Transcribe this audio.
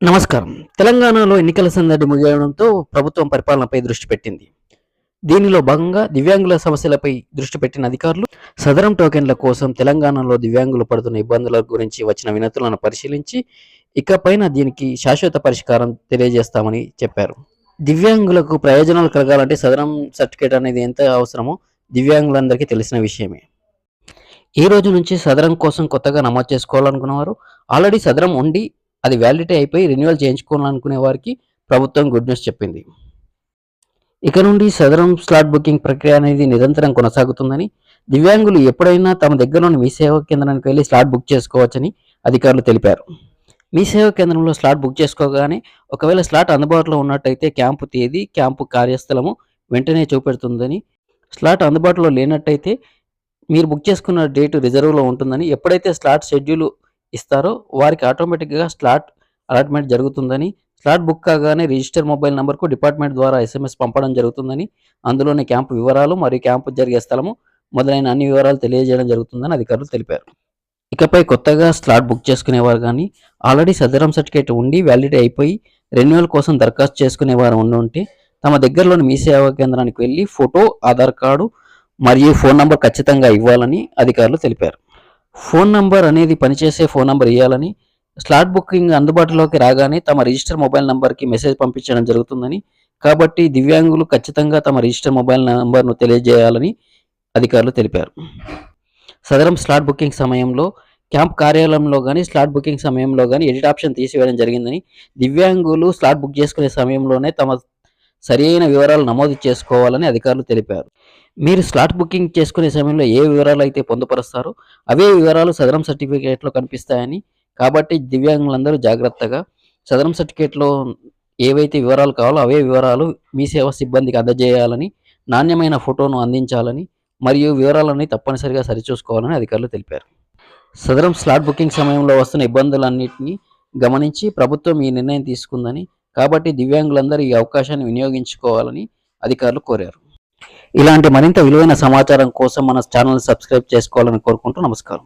నమస్కారం. తెలంగాణలో ఎన్నికల సందడి ముగియడంతో ప్రభుత్వం పరిపాలనపై దృష్టి పెట్టింది. దీనిలో భాగంగా దివ్యాంగుల సమస్యలపై దృష్టి పెట్టిన అధికారులు సదరం టోకెన్ల కోసం తెలంగాణలో దివ్యాంగులు పడుతున్న ఇబ్బందుల గురించి వచ్చిన వినతులను పరిశీలించి ఇకపైన దీనికి శాశ్వత పరిష్కారం తెలియజేస్తామని చెప్పారు. దివ్యాంగులకు ప్రయోజనాలు కలగాలంటే సదరం సర్టిఫికేట్ అనేది ఎంత అవసరమో దివ్యాంగులందరికీ తెలిసిన విషయమే. ఈ రోజు నుంచి సదరం కోసం కొత్తగా నమోదు చేసుకోవాలనుకున్నవారు, ఆల్రెడీ సదరం ఉండి అది వ్యాలిడిటీ అయిపోయి రెన్యువల్ చేయించుకోవాలనుకునే వారికి ప్రభుత్వం గుడ్ న్యూస్ చెప్పింది. ఇక నుండి సదరం స్లాట్ బుకింగ్ ప్రక్రియ అనేది నిరంతరం కొనసాగుతుందని, దివ్యాంగులు ఎప్పుడైనా తమ దగ్గరలోని మీ సేవా కేంద్రానికి వెళ్ళి స్లాట్ బుక్ చేసుకోవచ్చని అధికారులు తెలిపారు. మీ సేవా కేంద్రంలో స్లాట్ బుక్ చేసుకోగానే ఒకవేళ స్లాట్ అందుబాటులో ఉన్నట్టయితే క్యాంపు తేదీ, క్యాంపు కార్యస్థలము వెంటనే చూపెడుతుందని, స్లాట్ అందుబాటులో లేనట్టయితే మీరు బుక్ చేసుకున్న డేటు రిజర్వ్లో ఉంటుందని, ఎప్పుడైతే స్లాట్ షెడ్యూల్ ఇస్తారో వారికి ఆటోమేటిక్గా స్లాట్ అలాట్మెంట్ జరుగుతుందని, స్లాట్ బుక్ కాగానే రిజిస్టర్ మొబైల్ నంబర్కు డిపార్ట్మెంట్ ద్వారా ఎస్ఎంఎస్ పంపడం జరుగుతుందని, అందులోని క్యాంపు వివరాలు మరియు క్యాంపు జరిగే స్థలము మొదలైన అన్ని వివరాలు తెలియజేయడం జరుగుతుందని అధికారులు తెలిపారు. ఇకపై కొత్తగా స్లాట్ బుక్ చేసుకునేవారు కానీ, ఆల్రెడీ సదరం సర్టిఫికేట్ ఉండి వ్యాలిడిటీ అయిపోయి రెన్యువల్ కోసం దరఖాస్తు చేసుకునేవారు ఉంటే తమ దగ్గరలోని మీ సేవా కేంద్రానికి వెళ్ళి ఫోటో, ఆధార్ కార్డు మరియు ఫోన్ నంబర్ ఖచ్చితంగా ఇవ్వాలని అధికారులు తెలిపారు. ఫోన్ నంబర్ అనేది పనిచేసే ఫోన్ నంబర్ ఇవ్వాలని, స్లాట్ బుకింగ్ అందుబాటులోకి రాగానే తమ రిజిస్టర్ మొబైల్ నంబర్కి మెసేజ్ పంపించడం జరుగుతుందని, కాబట్టి దివ్యాంగులు ఖచ్చితంగా తమ రిజిస్టర్ మొబైల్ నంబర్ను తెలియజేయాలని అధికారులు తెలిపారు. సదరం స్లాట్ బుకింగ్ సమయంలో క్యాంప్ కార్యాలయంలో కానీ, స్లాట్ బుకింగ్ సమయంలో కానీ ఎడిట్ ఆప్షన్ తీసివేయడం జరిగిందని, దివ్యాంగులు స్లాట్ బుక్ చేసుకునే సమయంలోనే తమ సరైన వివరాలు నమోదు చేసుకోవాలని అధికారులు తెలిపారు. మీరు స్లాట్ బుకింగ్ చేసుకునే సమయంలో ఏ వివరాలు అయితే పొందుపరుస్తారో అవే వివరాలు సదరం సర్టిఫికేట్లో కనిపిస్తాయని, కాబట్టి దివ్యాంగులందరూ జాగ్రత్తగా సదరం సర్టిఫికేట్లో ఏవైతే వివరాలు కావాలో అవే వివరాలు మీ సేవా సిబ్బందికి అందజేయాలని, నాణ్యమైన ఫోటోను అందించాలని మరియు వివరాలన్నీ తప్పనిసరిగా సరిచూసుకోవాలని అధికారులు తెలిపారు. సదరం స్లాట్ బుకింగ్ సమయంలో వస్తున్న ఇబ్బందులన్నింటినీ గమనించి ప్రభుత్వం ఈ నిర్ణయం తీసుకుందని, కాబట్టి దివ్యాంగులందరూ ఈ అవకాశాన్ని వినియోగించుకోవాలని అధికారులు కోరారు. ఇలాంటి మరింత విలువైన సమాచారం కోసం మన ఛానల్ సబ్స్క్రైబ్ చేసుకోవాలని కోరుకుంటూ నమస్కారం.